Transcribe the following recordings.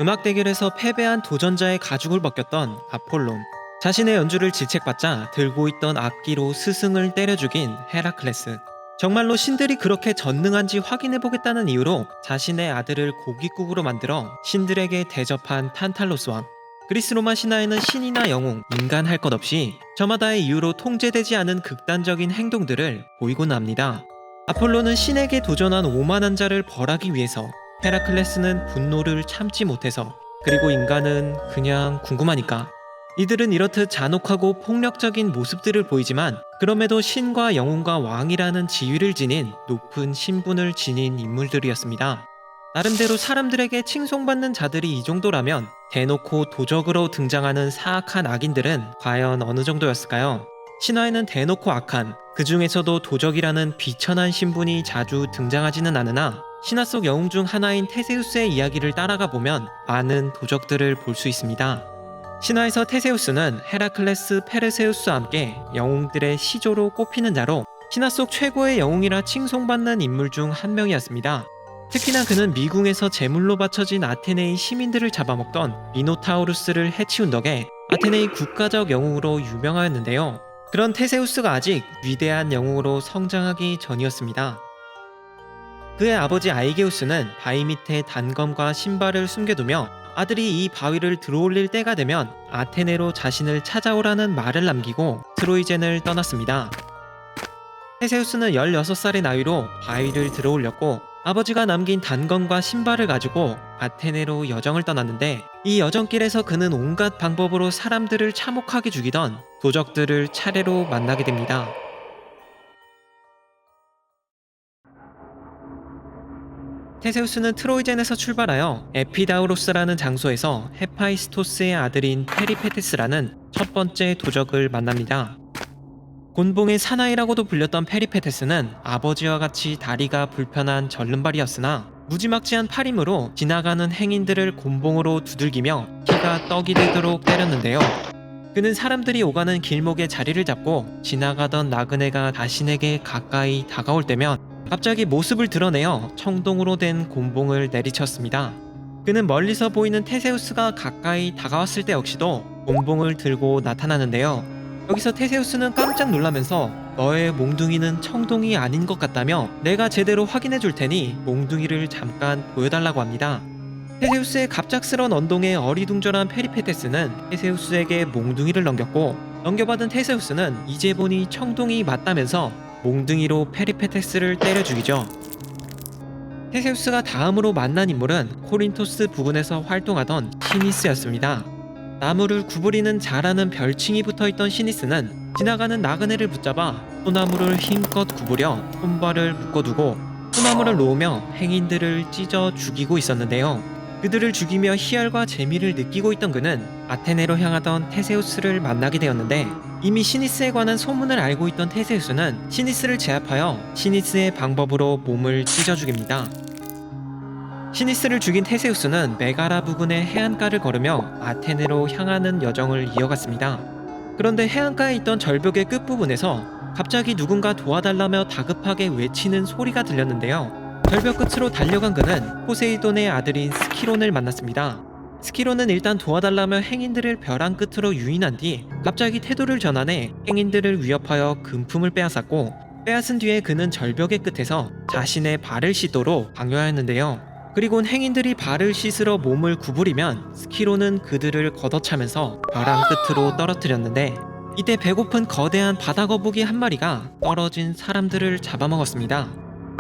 음악 대결에서 패배한 도전자의 가죽을 벗겼던 아폴론. 자신의 연주를 질책받자 들고 있던 악기로 스승을 때려 죽인 헤라클레스. 정말로 신들이 그렇게 전능한지 확인해보겠다는 이유로 자신의 아들을 고깃국으로 만들어 신들에게 대접한 탄탈로스 왕. 그리스 로마 신화에는 신이나 영웅, 인간 할 것 없이 저마다의 이유로 통제되지 않은 극단적인 행동들을 보이곤 합니다. 아폴로는 신에게 도전한 오만한 자를 벌하기 위해서, 헤라클레스는 분노를 참지 못해서, 그리고 인간은 그냥 궁금하니까. 이들은 이렇듯 잔혹하고 폭력적인 모습들을 보이지만 그럼에도 신과 영웅과 왕이라는 지위를 지닌 높은 신분을 지닌 인물들이었습니다. 나름대로 사람들에게 칭송받는 자들이 이 정도라면 대놓고 도적으로 등장하는 사악한 악인들은 과연 어느 정도였을까요? 신화에는 대놓고 악한, 그 중에서도 도적이라는 비천한 신분이 자주 등장하지는 않으나 신화 속 영웅 중 하나인 테세우스의 이야기를 따라가 보면 많은 도적들을 볼 수 있습니다. 신화에서 테세우스는 헤라클레스, 페르세우스와 함께 영웅들의 시조로 꼽히는 자로 신화 속 최고의 영웅이라 칭송받는 인물 중 한 명이었습니다. 특히나 그는 미궁에서 제물로 바쳐진 아테네의 시민들을 잡아먹던 미노타우루스를 해치운 덕에 아테네의 국가적 영웅으로 유명하였는데요. 그런 테세우스가 아직 위대한 영웅으로 성장하기 전이었습니다. 그의 아버지 아이게우스는 바위 밑에 단검과 신발을 숨겨두며 아들이 이 바위를 들어올릴 때가 되면 아테네로 자신을 찾아오라는 말을 남기고 트로이젠을 떠났습니다. 테세우스는 16살의 나이로 바위를 들어올렸고 아버지가 남긴 단검과 신발을 가지고 아테네로 여정을 떠났는데, 이 여정길에서 그는 온갖 방법으로 사람들을 참혹하게 죽이던 도적들을 차례로 만나게 됩니다. 테세우스는 트로이젠에서 출발하여 에피다우로스라는 장소에서 헤파이스토스의 아들인 페리페테스라는 첫 번째 도적을 만납니다. 곤봉의 사나이라고도 불렸던 페리페테스는 아버지와 같이 다리가 불편한 절름발이었으나 무지막지한 팔힘으로 지나가는 행인들을 곤봉으로 두들기며 피가 떡이 되도록 때렸는데요. 그는 사람들이 오가는 길목에 자리를 잡고 지나가던 나그네가 자신에게 가까이 다가올 때면 갑자기 모습을 드러내어 청동으로 된 곤봉을 내리쳤습니다. 그는 멀리서 보이는 테세우스가 가까이 다가왔을 때 역시도 곤봉을 들고 나타나는데요. 여기서 테세우스는 깜짝 놀라면서 너의 몽둥이는 청동이 아닌 것 같다며 내가 제대로 확인해 줄 테니 몽둥이를 잠깐 보여달라고 합니다. 테세우스의 갑작스런 언동에 어리둥절한 페리페테스는 테세우스에게 몽둥이를 넘겨받은 테세우스는 이제 보니 청동이 맞다면서 몽둥이로 페리페테스를 때려 죽이죠. 테세우스가 다음으로 만난 인물은 코린토스 부근에서 활동하던 시니스였습니다. 나무를 구부리는 자라는 별칭이 붙어있던 시니스는 지나가는 나그네를 붙잡아 소나무를 힘껏 구부려 손발을 묶어두고 소나무를 놓으며 행인들을 찢어 죽이고 있었는데요. 그들을 죽이며 희열과 재미를 느끼고 있던 그는 아테네로 향하던 테세우스를 만나게 되었는데, 이미 시니스에 관한 소문을 알고 있던 테세우스는 시니스를 제압하여 시니스의 방법으로 몸을 찢어 죽입니다. 시니스를 죽인 테세우스는 메가라 부근의 해안가를 걸으며 아테네로 향하는 여정을 이어갔습니다. 그런데 해안가에 있던 절벽의 끝부분에서 갑자기 누군가 도와달라며 다급하게 외치는 소리가 들렸는데요. 절벽 끝으로 달려간 그는 포세이돈의 아들인 스키론을 만났습니다. 스키론은 일단 도와달라며 행인들을 벼랑 끝으로 유인한 뒤 갑자기 태도를 전환해 행인들을 위협하여 금품을 빼앗았고, 빼앗은 뒤에 그는 절벽의 끝에서 자신의 발을 씻도록 강요하였는데요. 그리곤 행인들이 발을 씻으러 몸을 구부리면 스키로는 그들을 걷어차면서 벼랑 끝으로 떨어뜨렸는데, 이때 배고픈 거대한 바다거북이 한 마리가 떨어진 사람들을 잡아먹었습니다.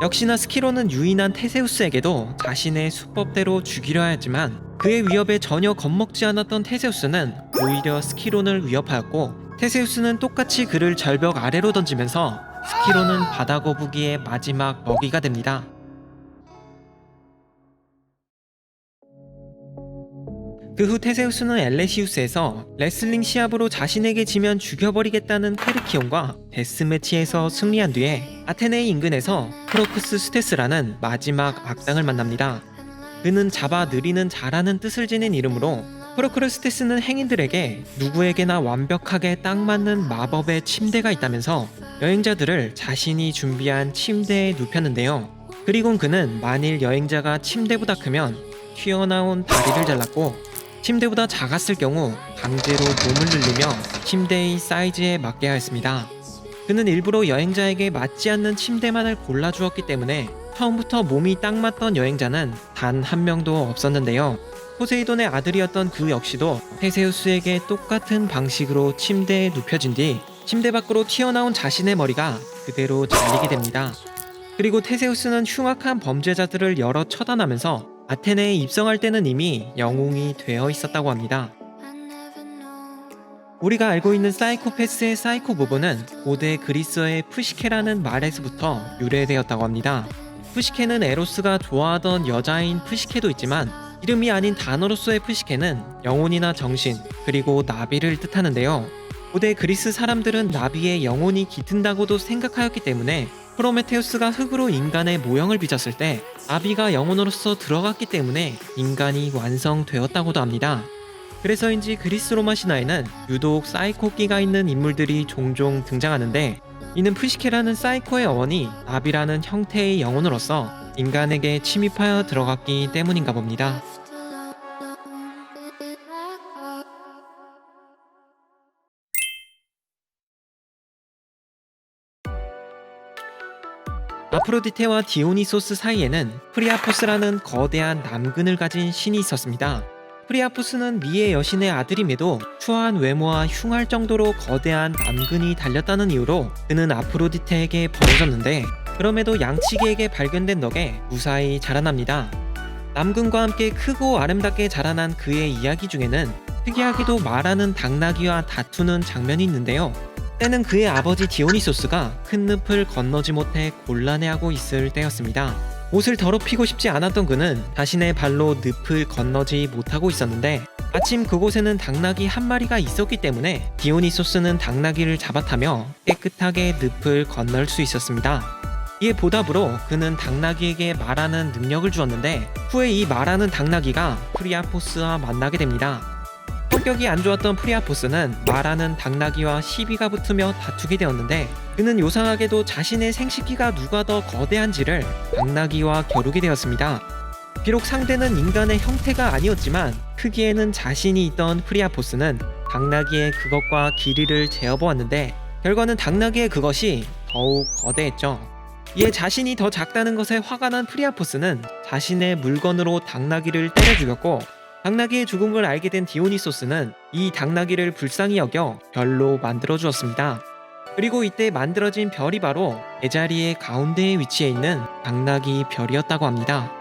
역시나 스키로는 유인한 테세우스에게도 자신의 수법대로 죽이려 하였지만 그의 위협에 전혀 겁먹지 않았던 테세우스는 오히려 스키론을 위협하였고, 테세우스는 똑같이 그를 절벽 아래로 던지면서 스키로는 바다거북이의 마지막 먹이가 됩니다. 그 후 테세우스는 엘레시우스에서 레슬링 시합으로 자신에게 지면 죽여버리겠다는 페르키온과 데스매치에서 승리한 뒤에 아테네 인근에서 프로크스 스테스라는 마지막 악당을 만납니다. 그는 잡아 느리는 자라는 뜻을 지닌 이름으로 프로크스테스는 행인들에게 누구에게나 완벽하게 딱 맞는 마법의 침대가 있다면서 여행자들을 자신이 준비한 침대에 눕혔는데요. 그리곤 그는 만일 여행자가 침대보다 크면 튀어나온 다리를 잘랐고, 침대보다 작았을 경우 강제로 몸을 늘리며 침대의 사이즈에 맞게 하였습니다. 그는 일부러 여행자에게 맞지 않는 침대만을 골라주었기 때문에 처음부터 몸이 딱 맞던 여행자는 단 한 명도 없었는데요. 포세이돈의 아들이었던 그 역시도 테세우스에게 똑같은 방식으로 침대에 눕혀진 뒤 침대 밖으로 튀어나온 자신의 머리가 그대로 잘리게 됩니다. 그리고 테세우스는 흉악한 범죄자들을 여러 처단하면서 아테네에 입성할 때는 이미 영웅이 되어 있었다고 합니다. 우리가 알고 있는 사이코패스의 사이코 부분은 고대 그리스어의 푸시케라는 말에서부터 유래되었다고 합니다. 푸시케는 에로스가 좋아하던 여자인 푸시케도 있지만 이름이 아닌 단어로서의 푸시케는 영혼이나 정신, 그리고 나비를 뜻하는데요. 고대 그리스 사람들은 나비의 영혼이 깃든다고도 생각하였기 때문에 프로메테우스가 흙으로 인간의 모형을 빚었을 때 나비가 영혼으로서 들어갔기 때문에 인간이 완성되었다고도 합니다. 그래서인지 그리스 로마 신화에는 유독 사이코끼가 있는 인물들이 종종 등장하는데, 이는 푸시케라는 사이코의 어원이 나비라는 형태의 영혼으로서 인간에게 침입하여 들어갔기 때문인가 봅니다. 아프로디테와 디오니소스 사이에는 프리아포스라는 거대한 남근을 가진 신이 있었습니다. 프리아포스는 미의 여신의 아들임에도 추한 외모와 흉할 정도로 거대한 남근이 달렸다는 이유로 그는 아프로디테에게 버려졌는데, 그럼에도 양치기에게 발견된 덕에 무사히 자라납니다. 남근과 함께 크고 아름답게 자라난 그의 이야기 중에는 특이하게도 말하는 당나귀와 다투는 장면이 있는데요. 때는 그의 아버지 디오니소스가 큰 늪을 건너지 못해 곤란해하고 있을 때였습니다. 옷을 더럽히고 싶지 않았던 그는 자신의 발로 늪을 건너지 못하고 있었는데, 마침 그곳에는 당나귀 한 마리가 있었기 때문에 디오니소스는 당나귀를 잡아타며 깨끗하게 늪을 건널 수 있었습니다. 이에 보답으로 그는 당나귀에게 말하는 능력을 주었는데, 후에 이 말하는 당나귀가 프리아포스와 만나게 됩니다. 성격이 안 좋았던 프리아포스는 말하는 당나귀와 시비가 붙으며 다투게 되었는데, 그는 요상하게도 자신의 생식기가 누가 더 거대한지를 당나귀와 겨루게 되었습니다. 비록 상대는 인간의 형태가 아니었지만 크기에는 자신이 있던 프리아포스는 당나귀의 그것과 길이를 재어보았는데, 결과는 당나귀의 그것이 더욱 거대했죠. 이에 자신이 더 작다는 것에 화가 난 프리아포스는 자신의 물건으로 당나귀를 때려 죽였고, 당나귀의 죽음을 알게 된 디오니소스는 이 당나귀를 불쌍히 여겨 별로 만들어 주었습니다. 그리고 이때 만들어진 별이 바로 제자리의 가운데에 위치해 있는 당나귀 별이었다고 합니다.